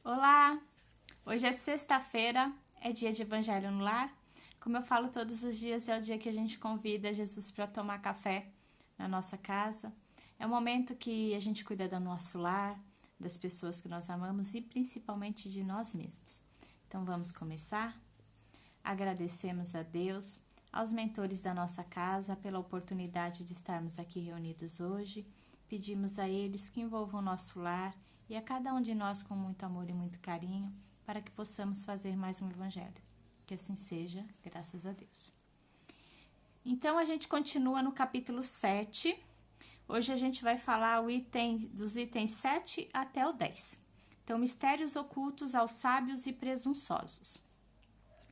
Olá! Hoje é sexta-feira, é dia de Evangelho no Lar. Como eu falo todos os dias, é o dia que a gente convida Jesus para tomar café na nossa casa. É o momento que a gente cuida do nosso lar, das pessoas que nós amamos e principalmente de nós mesmos. Então vamos começar? Agradecemos a Deus, aos mentores da nossa casa pela oportunidade de estarmos aqui reunidos hoje. Pedimos a eles que envolvam o nosso lar e a cada um de nós com muito amor e muito carinho, para que possamos fazer mais um evangelho. Que assim seja, graças a Deus. Então, a gente continua no capítulo 7. Hoje a gente vai falar dos itens 7 até o 10. Então, mistérios ocultos aos sábios e presunçosos.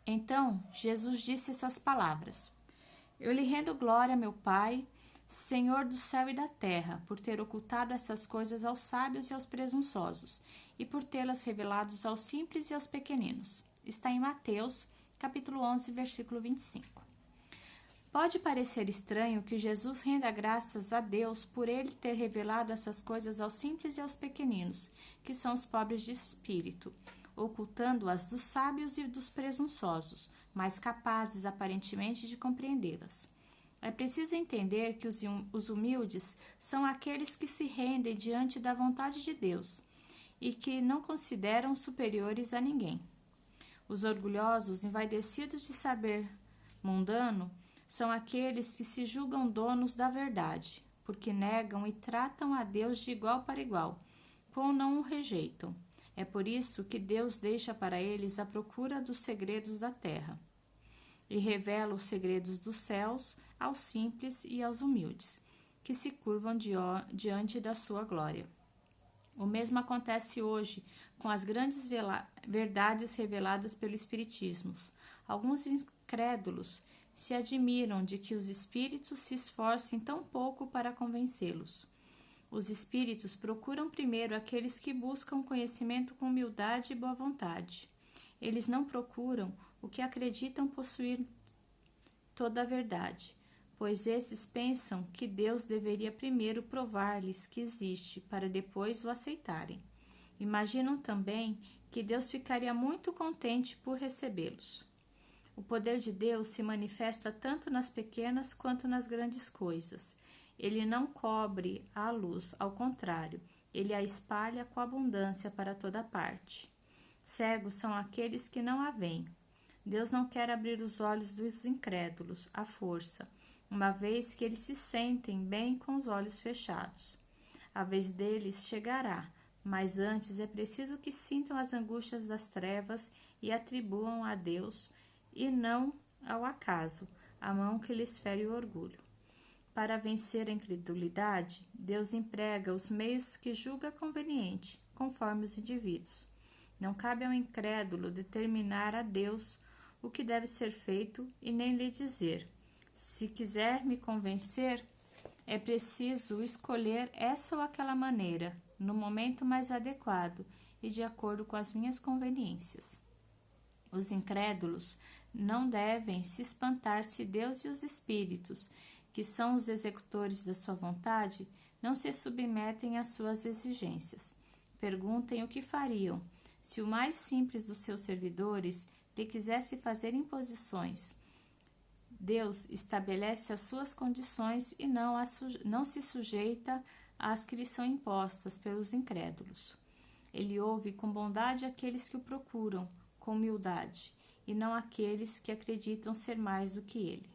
Então, Jesus disse essas palavras: Eu lhe rendo glória, meu Pai, Senhor do céu e da terra, por ter ocultado essas coisas aos sábios e aos presunçosos, e por tê-las revelado aos simples e aos pequeninos. Está em Mateus, capítulo 11, versículo 25. Pode parecer estranho que Jesus renda graças a Deus por ele ter revelado essas coisas aos simples e aos pequeninos, que são os pobres de espírito, ocultando-as dos sábios e dos presunçosos, mais capazes aparentemente de compreendê-las. É preciso entender que os humildes são aqueles que se rendem diante da vontade de Deus e que não consideram superiores a ninguém. Os orgulhosos, envaidecidos de saber mundano, são aqueles que se julgam donos da verdade, porque negam e tratam a Deus de igual para igual, ou não o rejeitam. É por isso que Deus deixa para eles a procura dos segredos da terra e revela os segredos dos céus aos simples e aos humildes, que se curvam diante da sua glória. O mesmo acontece hoje com as grandes verdades reveladas pelo Espiritismo. Alguns incrédulos se admiram de que os espíritos se esforcem tão pouco para convencê-los. Os espíritos procuram primeiro aqueles que buscam conhecimento com humildade e boa vontade. Eles não procuram o que acreditam possuir toda a verdade, pois esses pensam que Deus deveria primeiro provar-lhes que existe, para depois o aceitarem. Imaginam também que Deus ficaria muito contente por recebê-los. O poder de Deus se manifesta tanto nas pequenas quanto nas grandes coisas. Ele não cobre a luz, ao contrário, ele a espalha com abundância para toda parte. Cegos são aqueles que não a veem. Deus não quer abrir os olhos dos incrédulos à força, uma vez que eles se sentem bem com os olhos fechados. A vez deles chegará, mas antes é preciso que sintam as angústias das trevas e atribuam a Deus, e não ao acaso, a mão que lhes fere o orgulho. Para vencer a incredulidade, Deus emprega os meios que julga conveniente, conforme os indivíduos. Não cabe ao incrédulo determinar a Deus o que deve ser feito e nem lhe dizer: se quiser me convencer, é preciso escolher essa ou aquela maneira, no momento mais adequado e de acordo com as minhas conveniências. Os incrédulos não devem se espantar se Deus e os espíritos, que são os executores da sua vontade, não se submetem às suas exigências. Perguntem o que fariam se o mais simples dos seus servidores lhe quisesse fazer imposições. Deus estabelece as suas condições e não se sujeita às que lhe são impostas pelos incrédulos. Ele ouve com bondade aqueles que o procuram, com humildade, e não aqueles que acreditam ser mais do que ele.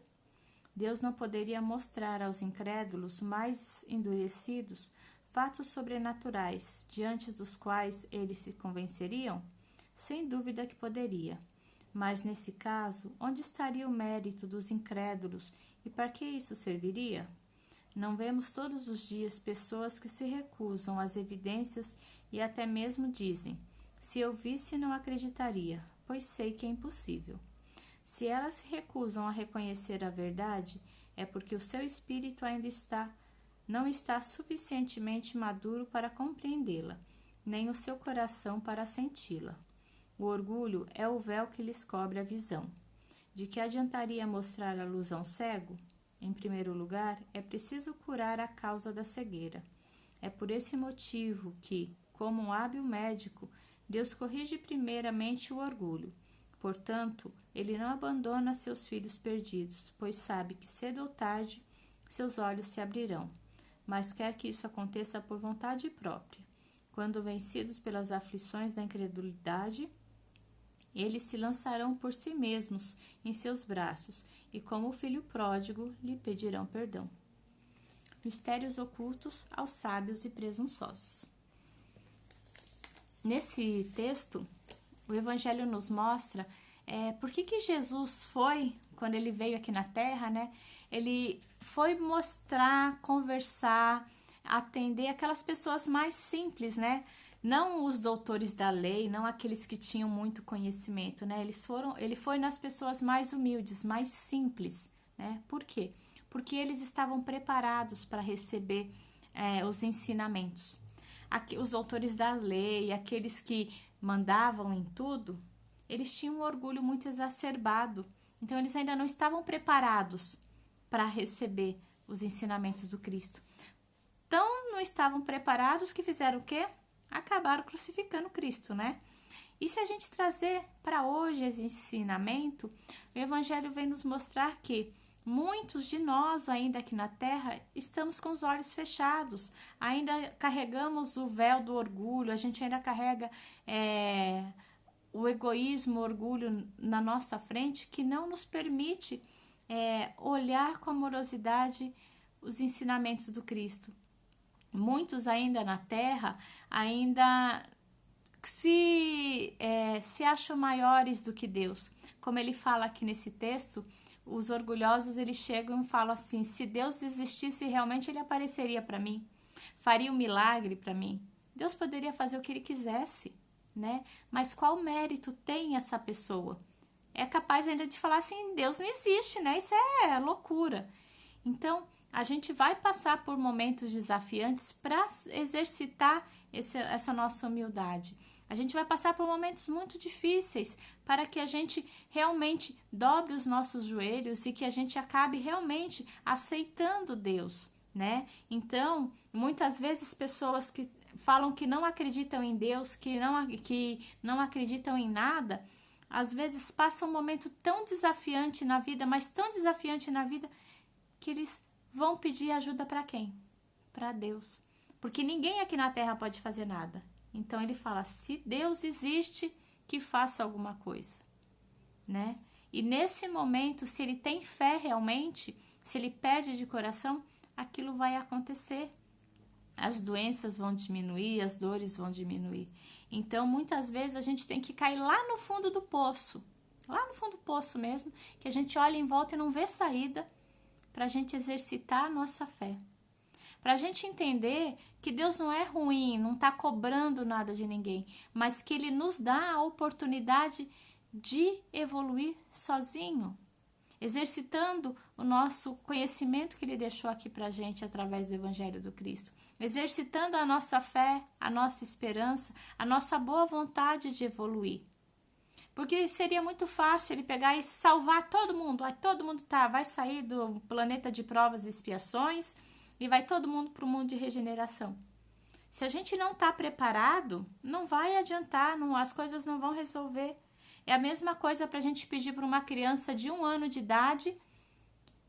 Deus não poderia mostrar aos incrédulos mais endurecidos fatos sobrenaturais, diante dos quais eles se convenceriam? Sem dúvida que poderia. Mas, nesse caso, onde estaria o mérito dos incrédulos e para que isso serviria? Não vemos todos os dias pessoas que se recusam às evidências e até mesmo dizem: se eu visse, não acreditaria, pois sei que é impossível. Se elas se recusam a reconhecer a verdade, é porque o seu espírito ainda não está suficientemente maduro para compreendê-la, nem o seu coração para senti-la. O orgulho é o véu que lhes cobre a visão. De que adiantaria mostrar a luz a um cego? Em primeiro lugar, é preciso curar a causa da cegueira. É por esse motivo que, como um hábil médico, Deus corrige primeiramente o orgulho. Portanto, ele não abandona seus filhos perdidos, pois sabe que cedo ou tarde seus olhos se abrirão, mas quer que isso aconteça por vontade própria. Quando vencidos pelas aflições da incredulidade, eles se lançarão por si mesmos em seus braços e, como o filho pródigo, lhe pedirão perdão. Mistérios ocultos aos sábios e presunçosos. Nesse texto, o Evangelho nos mostra por que Jesus foi, quando ele veio aqui na Terra, né? Ele foi mostrar, conversar, atender aquelas pessoas mais simples, né? Não os doutores da lei, não aqueles que tinham muito conhecimento, né? Ele foi nas pessoas mais humildes, mais simples, né? Por quê? Porque eles estavam preparados para receber os ensinamentos. Os doutores da lei, aqueles que mandavam em tudo, eles tinham um orgulho muito exacerbado. Então, eles ainda não estavam preparados para receber os ensinamentos do Cristo. Então, não estavam preparados, que fizeram o quê? Acabaram crucificando Cristo, né? E se a gente trazer para hoje esse ensinamento, o Evangelho vem nos mostrar que muitos de nós ainda aqui na Terra estamos com os olhos fechados, ainda carregamos o véu do orgulho, a gente ainda carrega o egoísmo, o orgulho na nossa frente, que não nos permite olhar com amorosidade os ensinamentos do Cristo. Muitos ainda na Terra ainda se acham maiores do que Deus. Como ele fala aqui nesse texto, os orgulhosos, eles chegam e falam assim: se Deus existisse realmente, ele apareceria para mim, faria um milagre para mim. Deus poderia fazer o que ele quisesse, né? Mas qual mérito tem essa pessoa? É capaz ainda de falar assim: Deus não existe, né? Isso é loucura. Então, a gente vai passar por momentos desafiantes para exercitar essa nossa humildade. A gente vai passar por momentos muito difíceis para que a gente realmente dobre os nossos joelhos e que a gente acabe realmente aceitando Deus, né? Então, muitas vezes pessoas que falam que não acreditam em Deus, que não acreditam em nada, às vezes passam um momento tão desafiante na vida, mas tão desafiante na vida, que eles vão pedir ajuda para quem? Para Deus. Porque ninguém aqui na Terra pode fazer nada. Então ele fala: se Deus existe, que faça alguma coisa, né? E nesse momento, se ele tem fé realmente, se ele pede de coração, aquilo vai acontecer. As doenças vão diminuir, as dores vão diminuir. Então, muitas vezes a gente tem que cair lá no fundo do poço, lá no fundo do poço mesmo, que a gente olha em volta e não vê saída, para a gente exercitar a nossa fé. Para a gente entender que Deus não é ruim, não está cobrando nada de ninguém, mas que Ele nos dá a oportunidade de evoluir sozinho, exercitando o nosso conhecimento que Ele deixou aqui para a gente através do Evangelho do Cristo, exercitando a nossa fé, a nossa esperança, a nossa boa vontade de evoluir. Porque seria muito fácil ele pegar e salvar todo mundo. Todo mundo vai sair do planeta de provas e expiações e vai todo mundo para o mundo de regeneração. Se a gente não está preparado, não vai adiantar, as coisas não vão resolver. É a mesma coisa para a gente pedir para uma criança de 1 ano de idade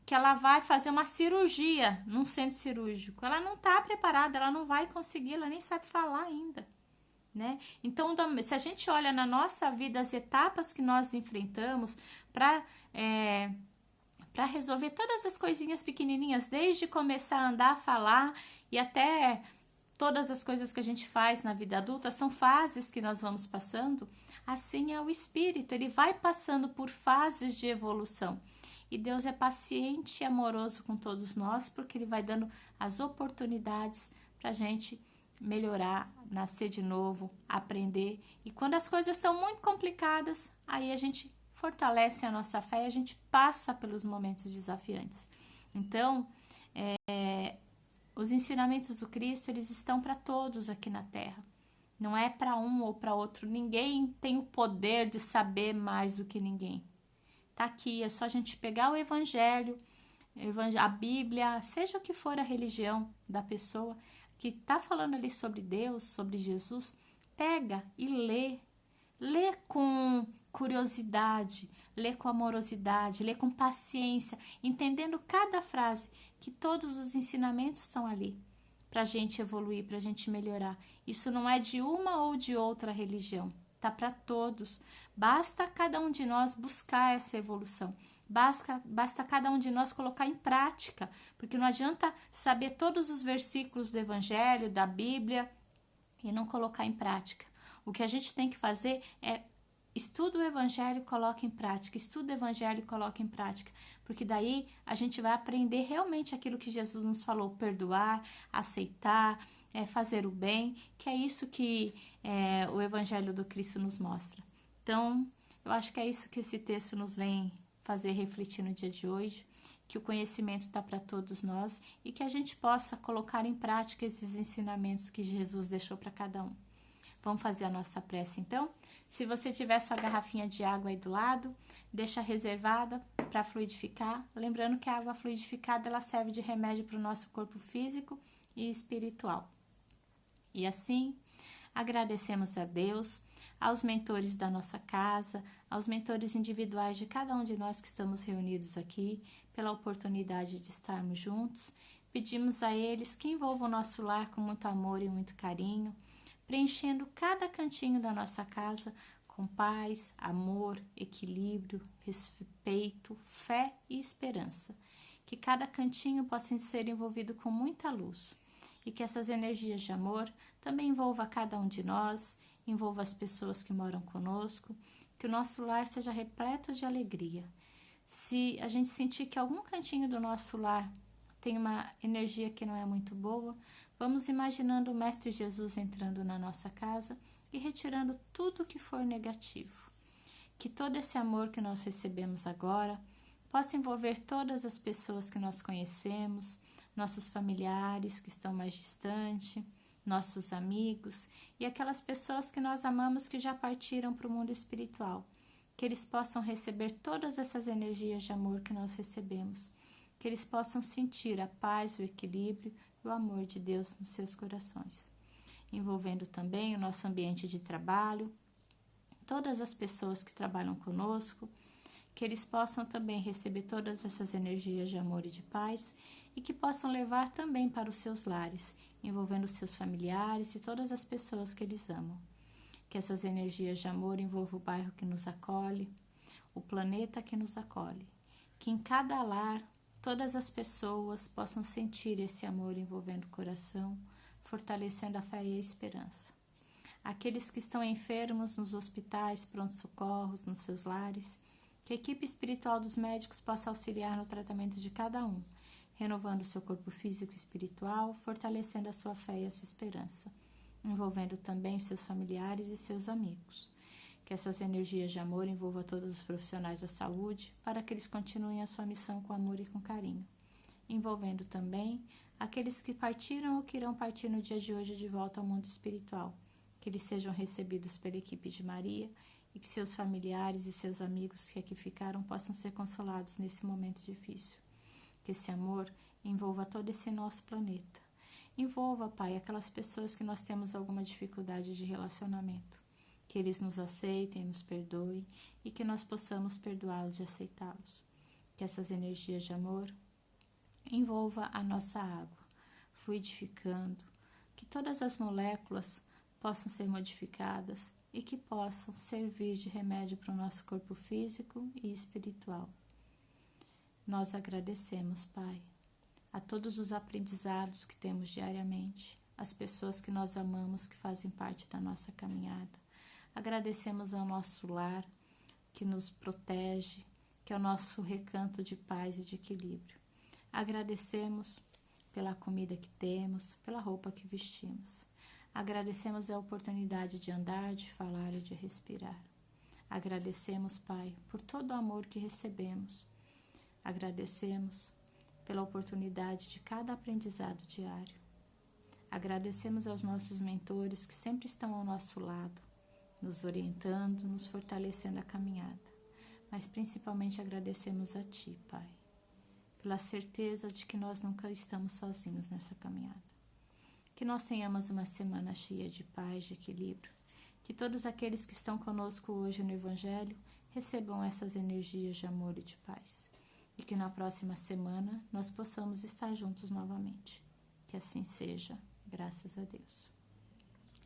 que ela vai fazer uma cirurgia num centro cirúrgico. Ela não está preparada, ela não vai conseguir, ela nem sabe falar ainda, né? Então, se a gente olha na nossa vida as etapas que nós enfrentamos para resolver todas as coisinhas pequenininhas, desde começar a andar, falar e até todas as coisas que a gente faz na vida adulta, são fases que nós vamos passando. Assim é o Espírito, ele vai passando por fases de evolução. E Deus é paciente e amoroso com todos nós, porque ele vai dando as oportunidades para a gente melhorar, nascer de novo, aprender. E quando as coisas estão muito complicadas, aí a gente fortalece a nossa fé e a gente passa pelos momentos desafiantes. Então, os ensinamentos do Cristo, eles estão para todos aqui na Terra. Não é para um ou para outro. Ninguém tem o poder de saber mais do que ninguém. Tá aqui, é só a gente pegar o Evangelho, a Bíblia, seja o que for a religião da pessoa, que está falando ali sobre Deus, sobre Jesus, pega e lê. Lê com curiosidade, lê com amorosidade, lê com paciência, entendendo cada frase, que todos os ensinamentos estão ali para a gente evoluir, para a gente melhorar. Isso não é de uma ou de outra religião, tá para todos. Basta cada um de nós buscar essa evolução. Basta cada um de nós colocar em prática, porque não adianta saber todos os versículos do Evangelho, da Bíblia, e não colocar em prática. O que a gente tem que fazer é estuda o Evangelho e coloca em prática, estuda o Evangelho e coloca em prática, porque daí a gente vai aprender realmente aquilo que Jesus nos falou, perdoar, aceitar, fazer o bem, que é isso que o Evangelho do Cristo nos mostra. Então, eu acho que é isso que esse texto nos vem fazer refletir no dia de hoje, que o conhecimento está para todos nós e que a gente possa colocar em prática esses ensinamentos que Jesus deixou para cada um. Vamos fazer a nossa prece então? Se você tiver sua garrafinha de água aí do lado, deixa reservada para fluidificar. Lembrando que a água fluidificada ela serve de remédio para o nosso corpo físico e espiritual. E assim, agradecemos a Deus, aos mentores da nossa casa, aos mentores individuais de cada um de nós que estamos reunidos aqui, pela oportunidade de estarmos juntos. Pedimos a eles que envolvam o nosso lar com muito amor e muito carinho, preenchendo cada cantinho da nossa casa com paz, amor, equilíbrio, respeito, fé e esperança. Que cada cantinho possa ser envolvido com muita luz e que essas energias de amor também envolva cada um de nós, envolva as pessoas que moram conosco, que o nosso lar seja repleto de alegria. Se a gente sentir que algum cantinho do nosso lar tem uma energia que não é muito boa, vamos imaginando o Mestre Jesus entrando na nossa casa e retirando tudo que for negativo. Que todo esse amor que nós recebemos agora possa envolver todas as pessoas que nós conhecemos, nossos familiares que estão mais distantes, nossos amigos e aquelas pessoas que nós amamos que já partiram para o mundo espiritual. Que eles possam receber todas essas energias de amor que nós recebemos. Que eles possam sentir a paz, o equilíbrio e o amor de Deus nos seus corações. Envolvendo também o nosso ambiente de trabalho, todas as pessoas que trabalham conosco, que eles possam também receber todas essas energias de amor e de paz e que possam levar também para os seus lares, envolvendo os seus familiares e todas as pessoas que eles amam. Que essas energias de amor envolvam o bairro que nos acolhe, o planeta que nos acolhe. Que em cada lar todas as pessoas possam sentir esse amor envolvendo o coração, fortalecendo a fé e a esperança. Aqueles que estão enfermos nos hospitais, pronto-socorros, nos seus lares, que a equipe espiritual dos médicos possa auxiliar no tratamento de cada um, renovando seu corpo físico e espiritual, fortalecendo a sua fé e a sua esperança, envolvendo também seus familiares e seus amigos. Que essas energias de amor envolvam todos os profissionais da saúde, para que eles continuem a sua missão com amor e com carinho, envolvendo também aqueles que partiram ou que irão partir no dia de hoje de volta ao mundo espiritual, que eles sejam recebidos pela equipe de Maria e que seus familiares e seus amigos que aqui ficaram possam ser consolados nesse momento difícil. Que esse amor envolva todo esse nosso planeta. Envolva, Pai, aquelas pessoas que nós temos alguma dificuldade de relacionamento. Que eles nos aceitem, nos perdoem e que nós possamos perdoá-los e aceitá-los. Que essas energias de amor envolva a nossa água, fluidificando, que todas as moléculas possam ser modificadas e que possam servir de remédio para o nosso corpo físico e espiritual. Nós agradecemos, Pai, a todos os aprendizados que temos diariamente, as pessoas que nós amamos, que fazem parte da nossa caminhada. Agradecemos ao nosso lar, que nos protege, que é o nosso recanto de paz e de equilíbrio. Agradecemos pela comida que temos, pela roupa que vestimos. Agradecemos a oportunidade de andar, de falar e de respirar. Agradecemos, Pai, por todo o amor que recebemos. Agradecemos pela oportunidade de cada aprendizado diário. Agradecemos aos nossos mentores que sempre estão ao nosso lado, nos orientando, nos fortalecendo a caminhada. Mas principalmente agradecemos a Ti, Pai, pela certeza de que nós nunca estamos sozinhos nessa caminhada. Que nós tenhamos uma semana cheia de paz, de equilíbrio Que todos aqueles que estão conosco hoje no Evangelho recebam essas energias de amor e de paz. E que na próxima semana nós possamos estar juntos novamente. Que assim seja, graças a Deus.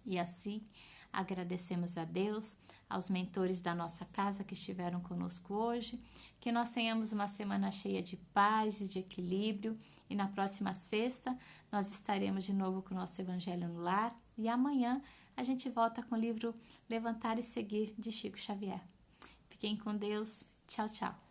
E assim, agradecemos a Deus, aos mentores da nossa casa que estiveram conosco hoje, que nós tenhamos uma semana cheia de paz e de equilíbrio, e na próxima sexta nós estaremos de novo com o nosso Evangelho no Lar, e amanhã a gente volta com o livro Levantar e Seguir, de Chico Xavier. Fiquem com Deus, tchau, tchau.